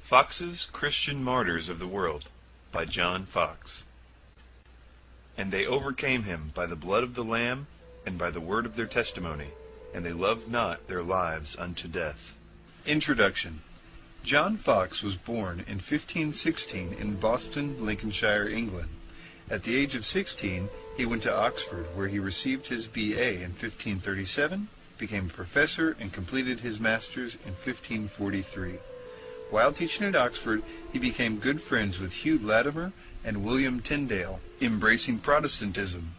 Foxe's Christian Martyrs of the World by John Foxe. And they overcame him by the blood of the Lamb, and by the word of their testimony, and they loved not their lives unto death. Introduction. John Foxe was born in 1516 in Boston, Lincolnshire, England. At the age of 16, he went to Oxford, where he received his B.A. in 1537, became a professor, and completed his master's in 1543. While teaching at Oxford, he became good friends with Hugh Latimer and William Tyndale, embracing Protestantism.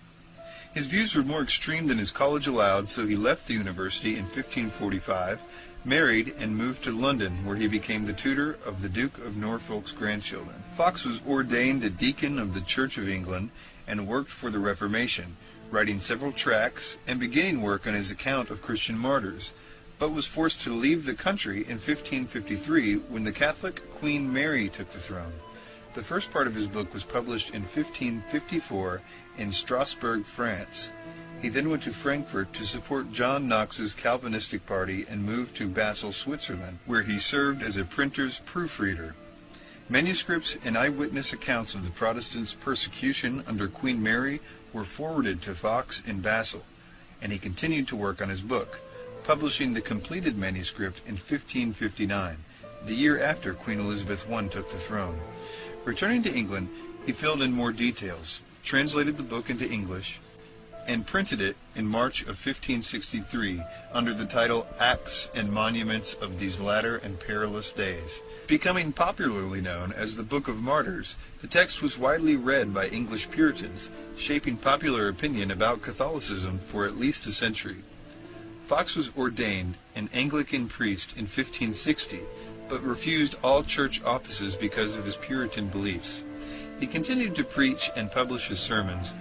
His views were more extreme than his college allowed, so he left the university in 1545, married, and moved to London, where he became the tutor of the Duke of Norfolk's grandchildren. Foxe was ordained a deacon of the Church of England and worked for the Reformation, writing several tracts and beginning work on his account of Christian martyrs, but was forced to leave the country in 1553 when the Catholic Queen Mary took the throne. The first part of his book was published in 1554 in Strasbourg, France. He then went to Frankfurt to support John Knox's Calvinistic party and moved to Basel, Switzerland, where he served as a printer's proofreader. Manuscripts and eyewitness accounts of the Protestants' persecution under Queen Mary were forwarded to Foxe in Basel, and he continued to work on his book, publishing the completed manuscript in 1559, the year after Queen Elizabeth I took the throne. Returning to England, he filled in more details, translated the book into English, and printed it in March of 1563 under the title Acts and Monuments of these Latter and Perillous Days. Becoming popularly known as the Book of Martyrs, the text was widely read by English Puritans, shaping popular opinion about Catholicism for at least a century. Foxe was ordained an Anglican priest in 1560, but refused all church offices because of his Puritan beliefs. He continued to preach and publish his sermons,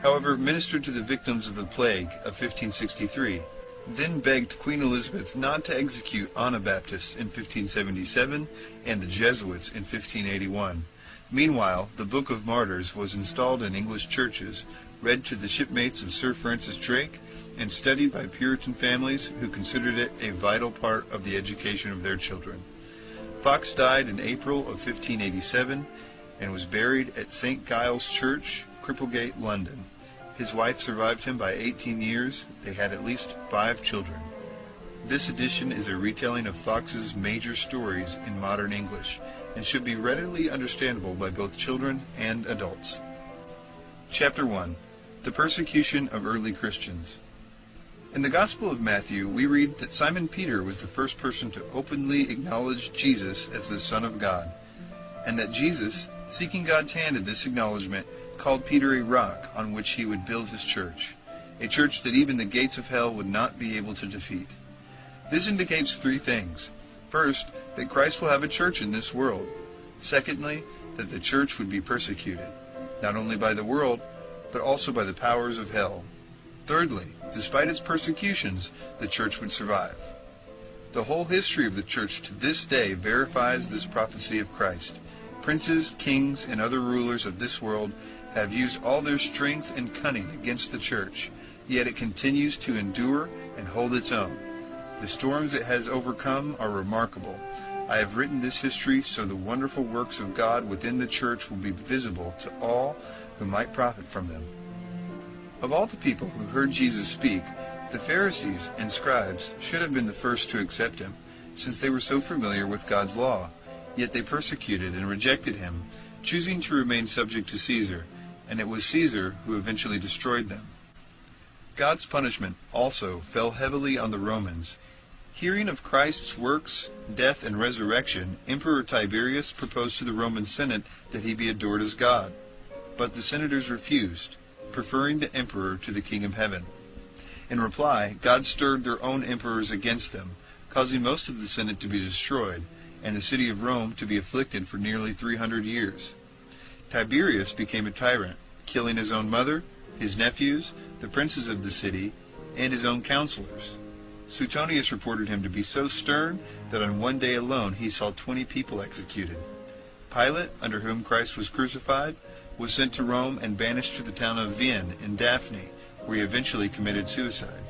however ministered to the victims of the plague of 1563, then begged Queen Elizabeth not to execute Anabaptists in 1577 and the Jesuits in 1581. Meanwhile, the Book of Martyrs was installed in English churches, read to the shipmates of Sir Francis Drake, and studied by Puritan families who considered it a vital part of the education of their children. Foxe died in April of 1587 and was buried at St. Giles Church, Cripplegate, London. His wife survived him by 18 years. They had at least 5 children. This edition is a retelling of Foxe's major stories in modern English and should be readily understandable by both children and adults. Chapter 1. The Persecution of Early Christians. In the Gospel of Matthew, we read that Simon Peter was the first person to openly acknowledge Jesus as the Son of God, and that Jesus, seeking God's hand in this acknowledgement, called Peter a rock on which he would build his church, a church that even the gates of hell would not be able to defeat. This indicates 3 things. First, that Christ will have a church in this world. Secondly, that the church would be persecuted, not only by the world, but also by the powers of hell. Thirdly, despite its persecutions, the church would survive. The whole history of the church to this day verifies this prophecy of Christ. Princes, kings, and other rulers of this world have used all their strength and cunning against the church, yet it continues to endure and hold its own. The storms it has overcome are remarkable. I have written this history so the wonderful works of God within the church will be visible to all who might profit from them. Of all the people who heard Jesus speak, the Pharisees and scribes should have been the first to accept him, since they were so familiar with God's law. Yet they persecuted and rejected him, choosing to remain subject to Caesar, and it was Caesar who eventually destroyed them. God's punishment also fell heavily on the Romans. Hearing of Christ's works, death, and resurrection, Emperor Tiberius proposed to the Roman Senate that he be adored as God. But the senators refused, preferring the emperor to the King of Heaven. In reply, God stirred their own emperors against them, causing most of the Senate to be destroyed, and the city of Rome to be afflicted for nearly 300 years. Tiberius became a tyrant, killing his own mother, his nephews, the princes of the city, and his own counselors. Suetonius reported him to be so stern that on one day alone he saw 20 people executed. Pilate, under whom Christ was crucified, was sent to Rome and banished to the town of Vienne in Daphne, where he eventually committed suicide.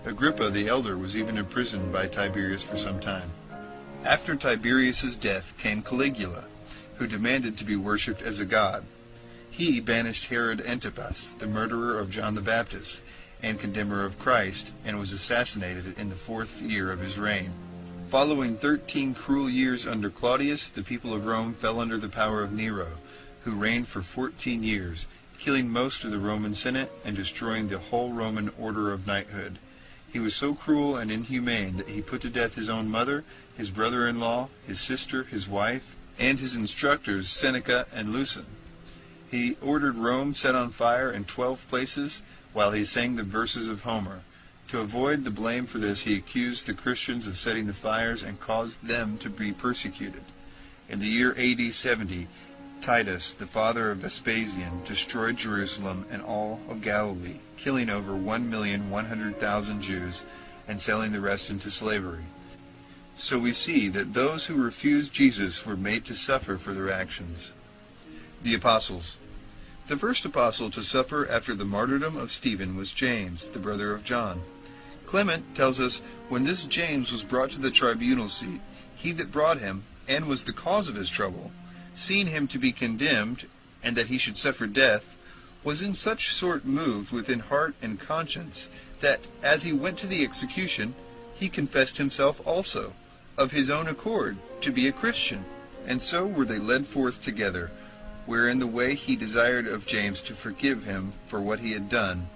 Agrippa the elder was even imprisoned by Tiberius for some time. After Tiberius's death came Caligula, who demanded to be worshipped as a god. He banished Herod Antipas, the murderer of John the Baptist and condemner of Christ, and was assassinated in the 4th year of his reign. Following 13 cruel years under Claudius, the people of Rome fell under the power of Nero, who reigned for 14 years, killing most of the Roman Senate and destroying the whole Roman order of knighthood. He was so cruel and inhumane that he put to death his own mother, his brother-in-law, his sister, his wife, and his instructors Seneca and Lucian. He ordered Rome set on fire in 12 places while he sang the verses of Homer. To avoid the blame for this, he accused the Christians of setting the fires and caused them to be persecuted. In the year AD 70, Titus, the father of Vespasian, destroyed Jerusalem and all of Galilee, killing over 1,100,000 Jews and selling the rest into slavery. So we see that those who refused Jesus were made to suffer for their actions. The Apostles. The first apostle to suffer after the martyrdom of Stephen was James, the brother of John. Clement tells us, when this James was brought to the tribunal seat, he that brought him, and was the cause of his trouble, seeing him to be condemned, and that he should suffer death, was in such sort moved within heart and conscience, that, as he went to the execution, he confessed himself also, of his own accord, to be a Christian. And so were they led forth together, where in the way he desired of James to forgive him for what he had done.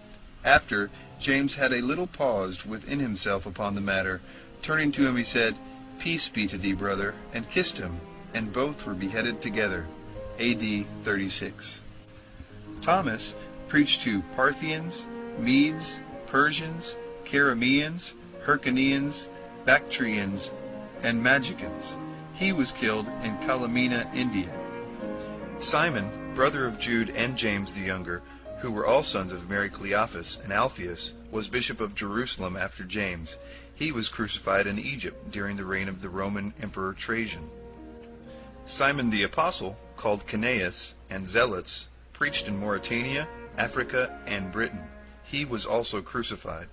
After, James had a little paused within himself upon the matter. Turning to him he said, Peace be to thee, brother, and kissed him, and both were beheaded together. A.D. 36. Thomas preached to Parthians, Medes, Persians, Carameans, Hyrcanians, Bactrians, and Magicans. He was killed in Calamina, India. Simon, brother of Jude and James the younger, who were all sons of Mary Cleophas and Alphaeus, was bishop of Jerusalem after James. He was crucified in Egypt during the reign of the Roman Emperor Trajan. Simon the Apostle, called Canaeus, and Zealots, preached in Mauritania, Africa, and Britain. He was also crucified.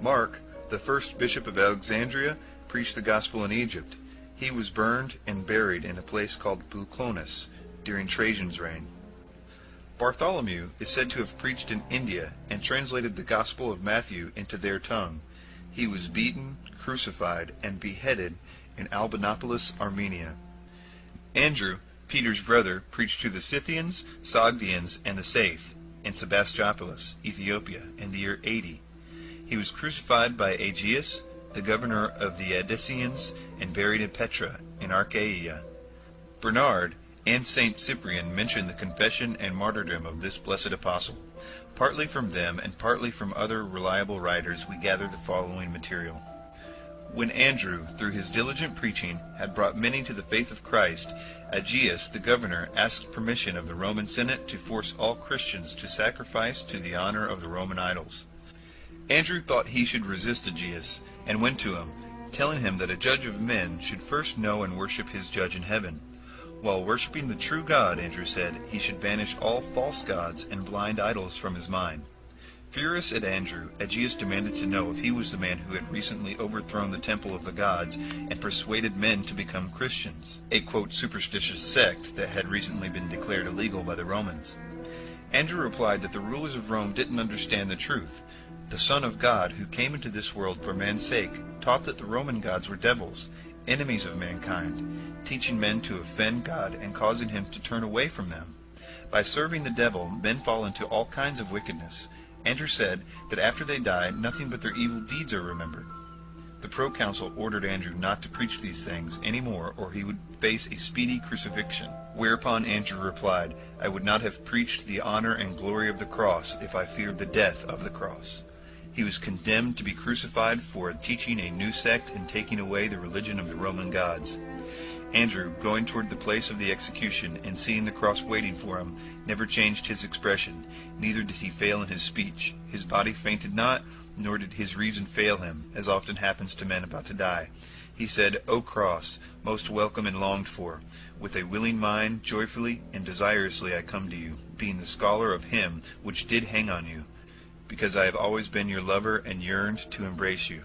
Mark, the first bishop of Alexandria, preached the gospel in Egypt. He was burned and buried in a place called Buclonus during Trajan's reign. Bartholomew is said to have preached in India and translated the Gospel of Matthew into their tongue. He was beaten, crucified, and beheaded in Albanopolis, Armenia. Andrew, Peter's brother, preached to the Scythians, Sogdians, and the Saith in Sebastopolis, Ethiopia, in the year 80. He was crucified by Aegeus, the governor of the Edessians, and buried in Petra, in Achaia. Bernard and Saint Cyprian mention the confession and martyrdom of this blessed apostle. Partly from them and partly from other reliable writers we gather the following material. When Andrew, through his diligent preaching, had brought many to the faith of Christ, Aegeus, the governor, asked permission of the Roman Senate to force all Christians to sacrifice to the honor of the Roman idols. Andrew thought he should resist Aegeus, and went to him, telling him that a judge of men should first know and worship his judge in heaven. While worshiping the true God, Andrew said, he should banish all false gods and blind idols from his mind. Furious at Andrew, Aegeus demanded to know if he was the man who had recently overthrown the temple of the gods and persuaded men to become Christians, a quote, superstitious sect that had recently been declared illegal by the Romans. Andrew replied that the rulers of Rome didn't understand the truth. The Son of God, who came into this world for man's sake, taught that the Roman gods were devils, enemies of mankind, teaching men to offend God and causing him to turn away from them. By serving the devil, men fall into all kinds of wickedness. Andrew said that after they die, nothing but their evil deeds are remembered. The proconsul ordered Andrew not to preach these things any more, or he would face a speedy crucifixion. Whereupon Andrew replied, I would not have preached the honor and glory of the cross if I feared the death of the cross. He was condemned to be crucified for teaching a new sect and taking away the religion of the Roman gods. Andrew, going toward the place of the execution and seeing the cross waiting for him, never changed his expression, neither did he fail in his speech. His body fainted not, nor did his reason fail him, as often happens to men about to die. He said, O cross, most welcome and longed for, with a willing mind, joyfully and desirously I come to you, being the scholar of him which did hang on you, because I have always been your lover and yearned to embrace you.